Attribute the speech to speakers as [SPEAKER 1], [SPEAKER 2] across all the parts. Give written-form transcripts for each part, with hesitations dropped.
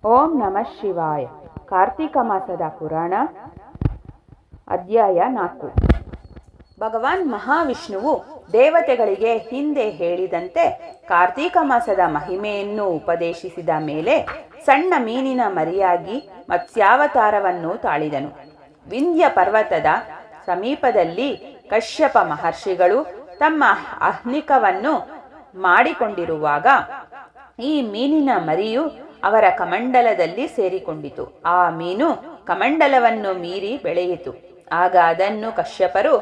[SPEAKER 1] ಓಂ ನಮಃ ಶಿವಾಯ. ಕಾರ್ತೀಕ ಮಾಸದ ಪುರಾಣ ಅಧ್ಯಾಯ 4. ಭಗವಾನ್ ಮಹಾವಿಷ್ಣುವು ದೇವತೆಗಳಿಗೆ ಹಿಂದೆ ಹೇಳಿದಂತೆ ಕಾರ್ತೀಕ ಮಾಸದ ಮಹಿಮೆಯನ್ನು ಉಪದೇಶಿಸಿದ ಮೇಲೆ ಸಣ್ಣ ಮೀನಿನ ಮರಿಯಾಗಿ ಮತ್ಸ್ಯಾವತಾರವನ್ನು ತಾಳಿದನು. ವಿಂಧ್ಯ ಪರ್ವತದ ಸಮೀಪದಲ್ಲಿ ಕಶ್ಯಪ ಮಹರ್ಷಿಗಳು ತಮ್ಮ ಆಹ್ನಿಕವನ್ನು ಮಾಡಿಕೊಂಡಿರುವಾಗ ಈ ಮೀನಿನ ಮರಿಯು ಅವರ ಕಮಂಡಲದಲ್ಲಿ ಸೇರಿಕೊಂಡಿತು. ಆ ಮೀನು ಕಮಂಡಲವನ್ನು ಮೀರಿ ಬೆಳೆಯಿತು. ಆಗ ಅದನ್ನು ಕಶ್ಯಪರು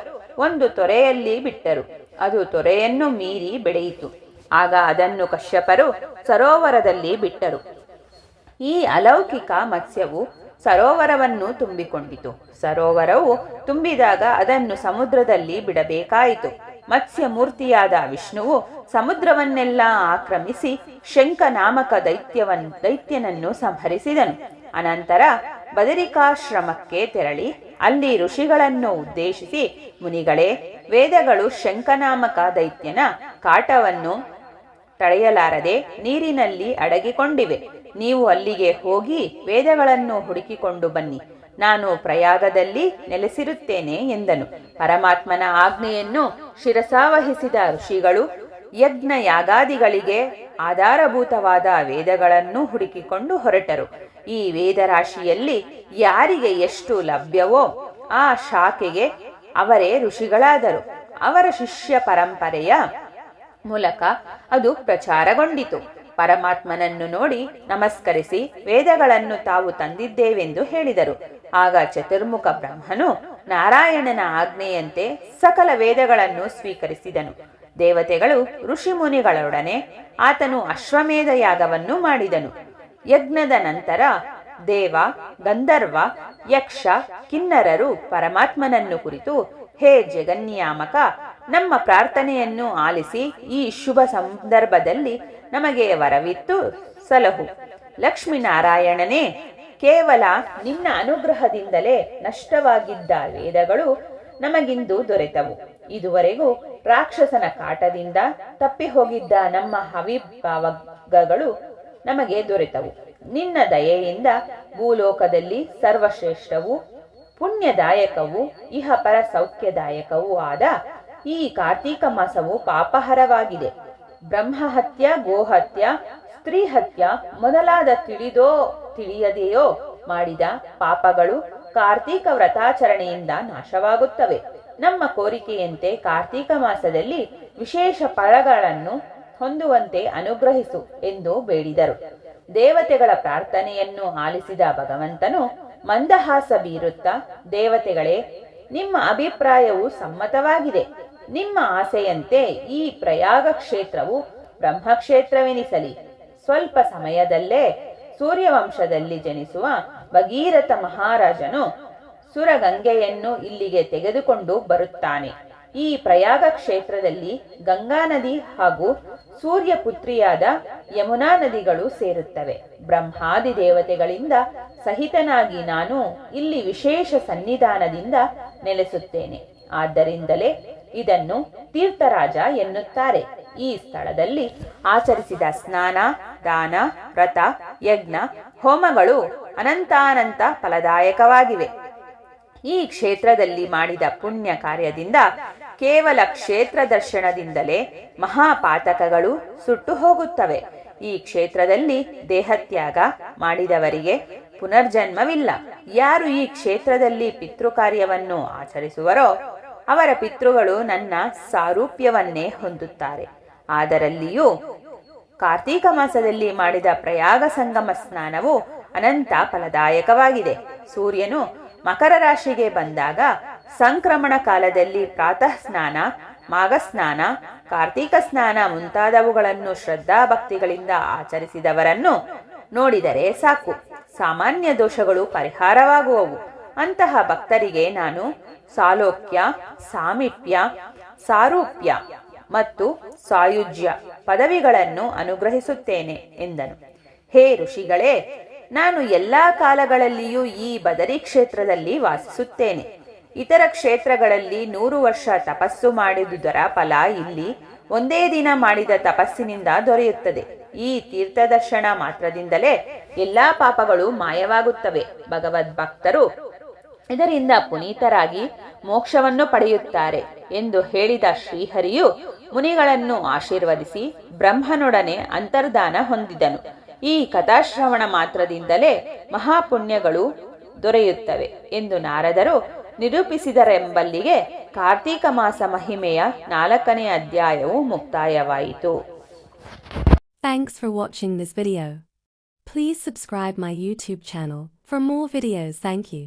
[SPEAKER 1] ಒಂದು ತೊರೆಯಲ್ಲಿ ಬಿಟ್ಟರು. ಅದು ತೊರೆಯನ್ನು ಮೀರಿ ಬೆಳೆಯಿತು. ಆಗ ಅದನ್ನು ಕಶ್ಯಪರು ಸರೋವರದಲ್ಲಿ ಬಿಟ್ಟರು. ಈ ಅಲೌಕಿಕ ಮತ್ಸ್ಯವು ಸರೋವರವನ್ನು ತುಂಬಿಕೊಂಡಿತು. ಸರೋವರವು ತುಂಬಿದಾಗ ಅದನ್ನು ಸಮುದ್ರದಲ್ಲಿ ಬಿಡಬೇಕಾಯಿತು. ಮತ್ಸ್ಯ ಮೂರ್ತಿಯಾದ ವಿಷ್ಣುವು ಸಮುದ್ರವನ್ನೆಲ್ಲ ಆಕ್ರಮಿಸಿ ಶಂಖ ನಾಮಕ ದೈತ್ಯನನ್ನು ಸಂಹರಿಸಿದನು. ಅನಂತರ ಬದರಿಕಾಶ್ರಮಕ್ಕೆ ತೆರಳಿ ಅಲ್ಲಿ ಋಷಿಗಳನ್ನು ಉದ್ದೇಶಿಸಿ, ಮುನಿಗಳೇ, ವೇದಗಳು ಶಂಖನಾಮಕ ದೈತ್ಯನ ಕಾಟವನ್ನು ತಡೆಯಲಾರದೆ ನೀರಿನಲ್ಲಿ ಅಡಗಿಕೊಂಡಿವೆ. ನೀವು ಅಲ್ಲಿಗೆ ಹೋಗಿ ವೇದಗಳನ್ನು ಹುಡುಕಿಕೊಂಡು ಬನ್ನಿ. ನಾನು ಪ್ರಯಾಗದಲ್ಲಿ ನೆಲೆಸಿರುತ್ತೇನೆ ಎಂದನು. ಪರಮಾತ್ಮನ ಆಜ್ಞೆಯನ್ನು ಶಿರಸಾವಹಿಸಿದ ಋಷಿಗಳು ಯಜ್ಞ ಯಾಗಾದಿಗಳಿಗೆ ಆಧಾರಭೂತವಾದ ವೇದಗಳನ್ನು ಹುಡುಕಿಕೊಂಡು ಹೊರಟರು. ಈ ವೇದರಾಶಿಯಲ್ಲಿ ಯಾರಿಗೆ ಎಷ್ಟು ಲಭ್ಯವೋ ಆ ಶಾಖೆಗೆ ಅವರೇ ಋಷಿಗಳಾದರು. ಅವರ ಶಿಷ್ಯ ಪರಂಪರೆಯ ಮೂಲಕ ಅದು ಪ್ರಚಾರಗೊಂಡಿತು. ಪರಮಾತ್ಮನನ್ನು ನೋಡಿ ನಮಸ್ಕರಿಸಿ ವೇದಗಳನ್ನು ತಾವು ತಂದಿದ್ದೇವೆಂದು ಹೇಳಿದರು. ಆಗ ಚತುರ್ಮುಖ ಬ್ರಹ್ಮನು ನಾರಾಯಣನ ಆಜ್ಞೆಯಂತೆ ಸಕಲ ವೇದಗಳನ್ನು ಸ್ವೀಕರಿಸಿದನು. ದೇವತೆಗಳು ಋಷಿಮುನಿಗಳೊಡನೆ ಆತನು ಅಶ್ವಮೇಧ ಯಾಗವನ್ನು ಮಾಡಿದನು. ಯಜ್ಞದ ನಂತರ ದೇವ, ಗಂಧರ್ವ, ಯಕ್ಷ, ಕಿನ್ನರರು ಪರಮಾತ್ಮನನ್ನು ಕುರಿತು, ಹೇ ಜಗನ್ನಿಯಾಮಕ, ನಮ್ಮ ಪ್ರಾರ್ಥನೆಯನ್ನು ಆಲಿಸಿ ಈ ಶುಭ ಸಂದರ್ಭದಲ್ಲಿ ನಮಗೆ ವರವಿತ್ತು ಸಲಹು. ಲಕ್ಷ್ಮೀನಾರಾಯಣನೇ, ಕೇವಲ ನಿನ್ನ ಅನುಗ್ರಹದಿಂದಲೇ ನಷ್ಟವಾಗಿದ್ದ ವೇದಗಳು ನಮಗಿಂದು ದೊರೆತವು. ಇದುವರೆಗೂ ರಾಕ್ಷಸನ ಕಾಟದಿಂದ ತಪ್ಪಿ ಹೋಗಿದ್ದ ನಮ್ಮ ಹವಿಭಾವಗಳು ನಮಗೆ ದೊರೆತವು. ನಿನ್ನ ದಯೆಯಿಂದ ಭೂಲೋಕದಲ್ಲಿ ಸರ್ವಶ್ರೇಷ್ಠವೂ ಪುಣ್ಯದಾಯಕವೂ ಇಹಪರ ಸೌಖ್ಯದಾಯಕವೂ ಆದ ಈ ಕಾರ್ತೀಕ ಮಾಸವು ಪಾಪಹರವಾಗಿದೆ. ಬ್ರಹ್ಮಹತ್ಯ, ಗೋಹತ್ಯ, ಸ್ತ್ರೀಹತ್ಯ ಮೊದಲಾದ ತಿಳಿದೋ ತಿಳಿಯದೆಯೋ ಮಾಡಿದ ಪಾಪಗಳು ಕಾರ್ತೀಕ ವ್ರತಾಚರಣೆಯಿಂದ ನಾಶವಾಗುತ್ತವೆ. ನಮ್ಮ ಕೋರಿಕೆಯಂತೆ ಕಾರ್ತೀಕ ಮಾಸದಲ್ಲಿ ವಿಶೇಷ ಫಲಗಳನ್ನು ಹೊಂದುವಂತೆ ಅನುಗ್ರಹಿಸು ಎಂದು ಬೇಡಿದರು. ದೇವತೆಗಳ ಪ್ರಾರ್ಥನೆಯನ್ನು ಆಲಿಸಿದ ಭಗವಂತನು ಮಂದಹಾಸ ಬೀರುತ್ತಾ, ದೇವತೆಗಳೇ, ನಿಮ್ಮ ಅಭಿಪ್ರಾಯವು ಸಮ್ಮತವಾಗಿದೆ. ನಿಮ್ಮ ಆಸೆಯಂತೆ ಈ ಪ್ರಯಾಗ ಕ್ಷೇತ್ರವು ಬ್ರಹ್ಮಕ್ಷೇತ್ರವೆನಿಸಲಿ. ಸ್ವಲ್ಪ ಸಮಯದಲ್ಲೇ ಸೂರ್ಯವಂಶದಲ್ಲಿ ಜನಿಸುವ ಭಗೀರಥ ಮಹಾರಾಜನು ಸುರಗಂಗೆಯನ್ನು ಇಲ್ಲಿಗೆ ತೆಗೆದುಕೊಂಡು ಬರುತ್ತಾನೆ. ಈ ಪ್ರಯಾಗ ಕ್ಷೇತ್ರದಲ್ಲಿ ಗಂಗಾ ನದಿ ಹಾಗೂ ಸೂರ್ಯಪುತ್ರಿಯಾದ ಯಮುನಾ ನದಿಗಳು ಸೇರುತ್ತವೆ. ಬ್ರಹ್ಮಾದಿ ದೇವತೆಗಳಿಂದ ಸಹಿತನಾಗಿ ನಾನು ಇಲ್ಲಿ ವಿಶೇಷ ಸನ್ನಿಧಾನದಿಂದ ನೆಲೆಸುತ್ತೇನೆ. ಆದ್ದರಿಂದಲೇ ಇದನ್ನು ತೀರ್ಥರಾಜ ಎನ್ನುತ್ತಾರೆ. ಈ ಸ್ಥಳದಲ್ಲಿ ಆಚರಿಸಿದ ಸ್ನಾನ, ದಾನ, ವ್ರತ, ಯಜ್ಞ, ಹೋಮಗಳು ಅನಂತಾನಂತ ಫಲದಾಯಕವಾಗಿವೆ. ಈ ಕ್ಷೇತ್ರದಲ್ಲಿ ಮಾಡಿದ ಪುಣ್ಯ ಕಾರ್ಯದಿಂದ ಕೇವಲ ಕ್ಷೇತ್ರ ದರ್ಶನದಿಂದಲೇ ಮಹಾಪಾತಕಗಳು ಸುಟ್ಟು ಹೋಗುತ್ತವೆ. ಈ ಕ್ಷೇತ್ರದಲ್ಲಿ ದೇಹತ್ಯಾಗ ಮಾಡಿದವರಿಗೆ ಪುನರ್ಜನ್ಮವಿಲ್ಲ. ಯಾರು ಈ ಕ್ಷೇತ್ರದಲ್ಲಿ ಪಿತೃಕಾರ್ಯವನ್ನು ಆಚರಿಸುವರೋ ಅವರ ಪಿತೃಗಳು ನನ್ನ ಸಾರೂಪ್ಯವನ್ನೇ ಹೊಂದುತ್ತಾರೆ. ಅದರಲ್ಲಿಯೂ ಕಾರ್ತೀಕ ಮಾಸದಲ್ಲಿ ಮಾಡಿದ ಪ್ರಯಾಗ ಸಂಗಮ ಸ್ನಾನವು ಅನಂತ ಫಲದಾಯಕವಾಗಿದೆ. ಸೂರ್ಯನು ಮಕರ ರಾಶಿಗೆ ಬಂದಾಗ ಸಂಕ್ರಮಣ ಕಾಲದಲ್ಲಿ ಪ್ರಾತಃ ಸ್ನಾನ, ಮಾಘಸ್ನಾನ, ಕಾರ್ತೀಕ ಸ್ನಾನ ಮುಂತಾದವುಗಳನ್ನು ಶ್ರದ್ಧಾಭಕ್ತಿಗಳಿಂದ ಆಚರಿಸಿದವರನ್ನು ನೋಡಿದರೆ ಸಾಕು, ಸಾಮಾನ್ಯ ದೋಷಗಳು ಪರಿಹಾರವಾಗುವವು. ಅಂತಹ ಭಕ್ತರಿಗೆ ನಾನು ಸಾಲೋಕ್ಯ, ಸಾಮೀಪ್ಯ, ಸಾರೂಪ್ಯ ಮತ್ತು ಸಾಯುಜ್ಯ ಪದವಿಗಳನ್ನು ಅನುಗ್ರಹಿಸುತ್ತೇನೆ ಎಂದನು. ಹೇ ಋಷಿಗಳೇ, ನಾನು ಎಲ್ಲಾ ಕಾಲಗಳಲ್ಲಿಯೂ ಈ ಬದರಿ ಕ್ಷೇತ್ರದಲ್ಲಿ ವಾಸಿಸುತ್ತೇನೆ. ಇತರ ಕ್ಷೇತ್ರಗಳಲ್ಲಿ 100 ವರ್ಷ ತಪಸ್ಸು ಮಾಡಿದುದರ ಫಲ ಇಲ್ಲಿ ಒಂದೇ ದಿನ ಮಾಡಿದ ತಪಸ್ಸಿನಿಂದ ದೊರೆಯುತ್ತದೆ. ಈ ತೀರ್ಥದರ್ಶನ ಮಾತ್ರದಿಂದಲೇ ಎಲ್ಲಾ ಪಾಪಗಳು ಮಾಯವಾಗುತ್ತವೆ. ಭಗವದ್ಭಕ್ತರು ಇದರಿಂದ ಪುನೀತರಾಗಿ ಮೋಕ್ಷವನ್ನು ಪಡೆಯುತ್ತಾರೆ ಎಂದು ಹೇಳಿದ ಶ್ರೀಹರಿಯು ಮುನಿಗಳನ್ನು ಆಶೀರ್ವದಿಸಿ ಬ್ರಹ್ಮನೊಡನೆ ಅಂತರ್ಧಾನ ಹೊಂದಿದನು. ಈ ಕಥಾಶ್ರವಣ ಮಾತ್ರದಿಂದಲೇ ಮಹಾಪುಣ್ಯಗಳು ದೊರೆಯುತ್ತವೆ ಎಂದು ನಾರದರು ನಿರೂಪಿಸಿದರೆಂಬಲ್ಲಿಗೆ ಕಾರ್ತೀಕ ಮಾಸ ಮಹಿಮೆಯ 4ನೇ ಅಧ್ಯಾಯವು ಮುಕ್ತಾಯವಾಯಿತು.
[SPEAKER 2] Thanks for watching this video. Please subscribe my YouTube channel for more videos. Thank you.